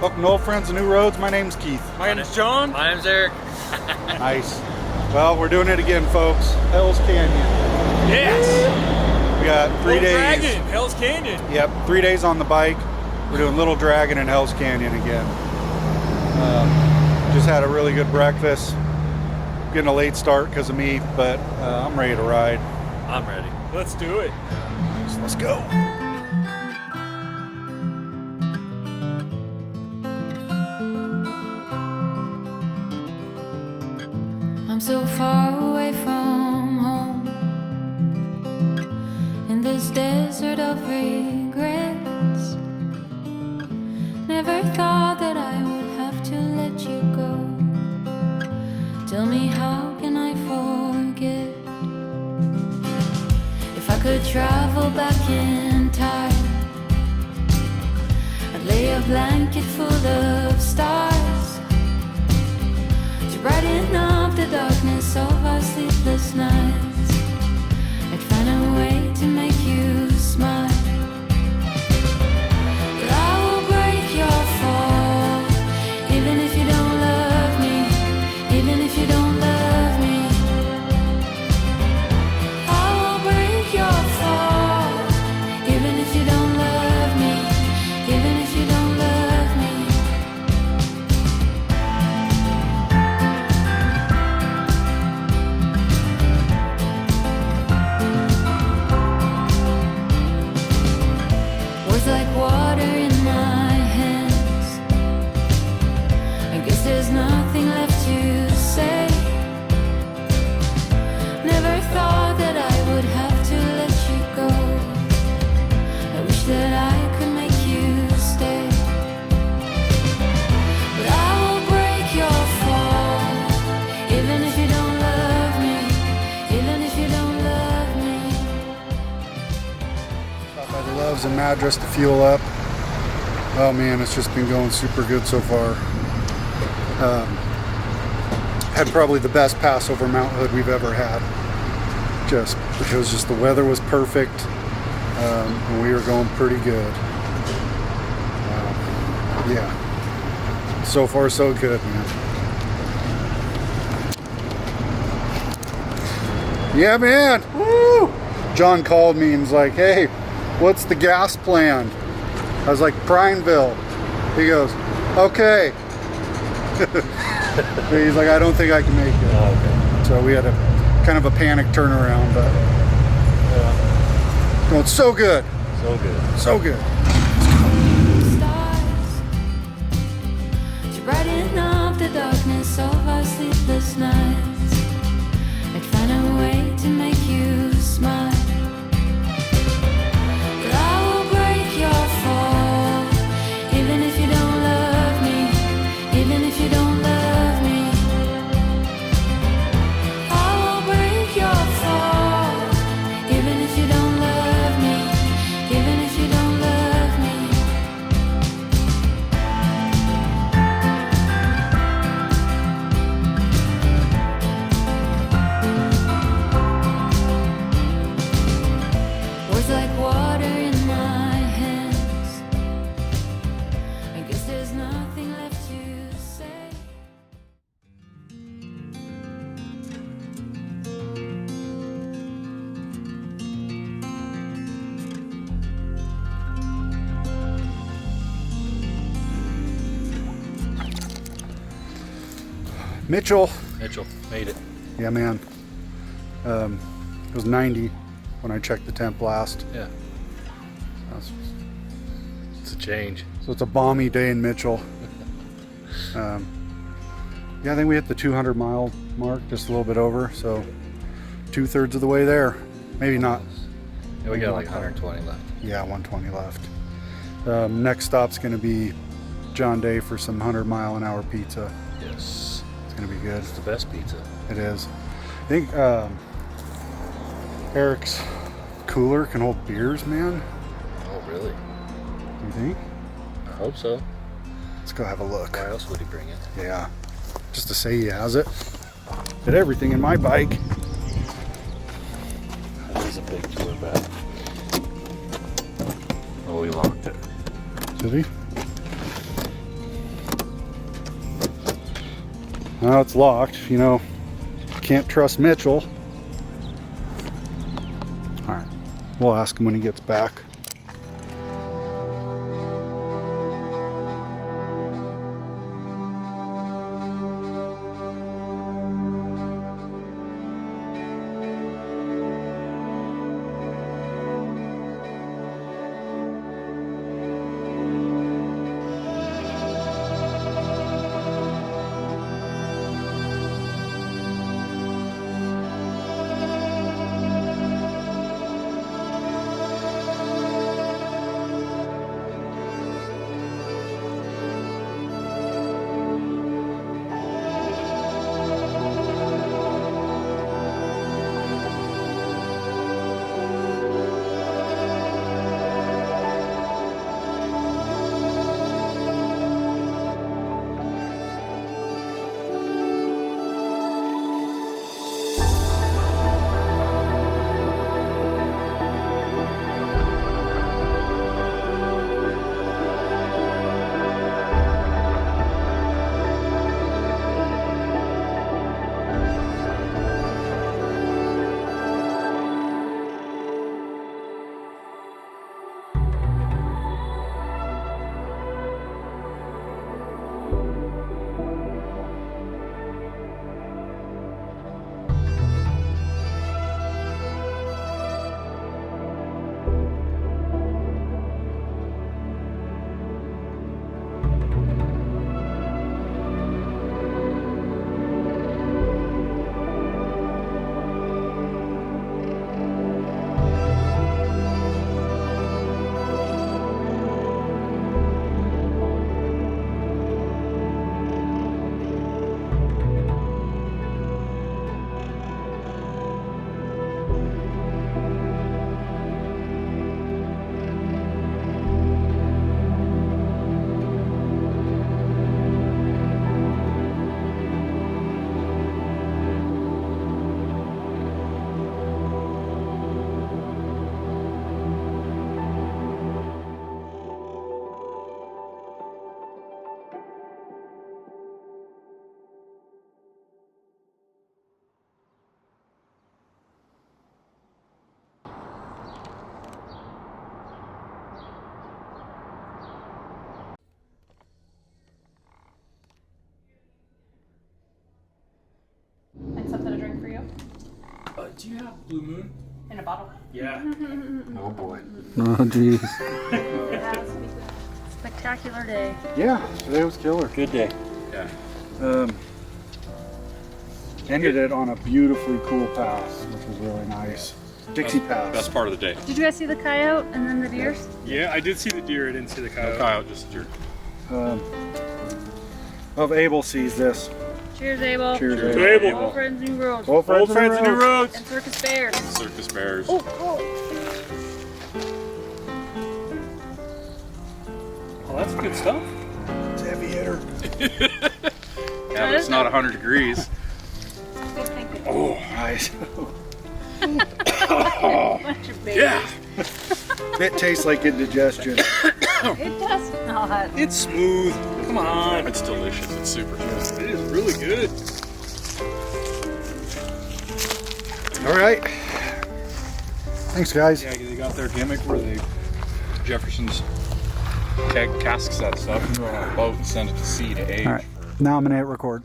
Welcome to Old Friends and New Roads. My name's Keith. My name is John. My name's Eric. Nice. Well, we're doing it again, folks. Hell's Canyon. Yes. We got 3 Little days. Dragon, Hell's Canyon. Yep, 3 days on the bike. We're doing Little Dragon and Hell's Canyon again. Just had a really good breakfast. Getting a late start because of me, but I'm ready to ride. I'm ready. Let's do it. So let's go. I'm so far away from home, in this desert of regrets. Never thought that I would have to let you go. Tell me, how can I forget? If I could travel back in time, I'd lay a blanket full of stars to brighten up the darkness of our sleepless nights. I'd find a way to make you smile. But I will break your fall, even if you don't love me, even if you don't love me. I will break your fall, even if you don't love me, even if you don't love me. Words like water in my hands. I guess there's nothing left to say. Never thought that I would have to let you go. I wish that I could make you stay. But I will break your fall, even if you don't love me, even if you don't love me. Stopped by the Loves in Madras to fuel up. Oh man, it's just been going super good so far. Had probably the best pass over Mount Hood we've ever had. Just because just the weather was perfect, and we were going pretty good. Yeah, so far so good, man. Yeah, man. Woo! John called me and was like, "Hey, what's the gas plan?" I was like, "Prineville." He goes, "Okay." He's like, "I don't think I can make it." Oh, okay. So we had a kind of a panic turnaround, but going so good, So good. so good. Stars to brighten up the darkness of our sleepless nights. I'd find a way to make you smile. But I will break your fall, even if you don't love me, even if you don't love me. I will break your fall, even if you don't love me, even if you don't love me. Words like water in my hands. I guess there's nothing left to say. Mitchell. Mitchell made it. Yeah, man. It was 90 when I checked the temp last. Yeah. That's- It's a change. So it's a balmy day in Mitchell. Yeah, I think we hit the 200 mile mark, just a little bit over. So 2/3 of the way there. Maybe not. Yeah, we got like 120 left. Yeah, 120 left. Next stop's going to be John Day for some 100-mile-an-hour pizza. Yes. It's going to be good. It's the best pizza. It is. I think Eric's cooler can hold beers, man. Oh, really? Do you think? I hope so. Let's go have a look. Why else would he bring it? Yeah. Just to say he has it. Did everything in my bike. That is a big tour bag. Oh, we locked it. Did he? Now it's locked. You know, can't trust Mitchell. All right, we'll ask him when he gets back. And something to drink for you? Do you have Blue Moon? In a bottle? Yeah. Oh boy. Oh geez. Spectacular day. Yeah, today was killer. Good day. Yeah. Ended it on a beautifully cool pass, which was really nice. Dixie Pass. Best part of the day. Did you guys see the coyote and then the deer? Yeah, I did see the deer. I didn't see the No coyote. coyote, just deer. Of Abel sees this. Cheers, Abel. Cheers, To Abel. Abel. Old friends, new roads. Old Old friends and new roads. And circus bears. Circus bears. Oh, oh. Well, that's good stuff. It's a heavy hitter. Yeah, but it's not 100 degrees. Good thinking. Oh, nice. Bunch of bears. Yeah. It tastes like indigestion. It does not. It's smooth. Come on. It's delicious. It's super good. It is really good. All right. Thanks, guys. Yeah, they got their gimmick where they Jefferson's keg casks that stuff and go on a boat and send it to sea to age. All right. Now I'm going to hit record.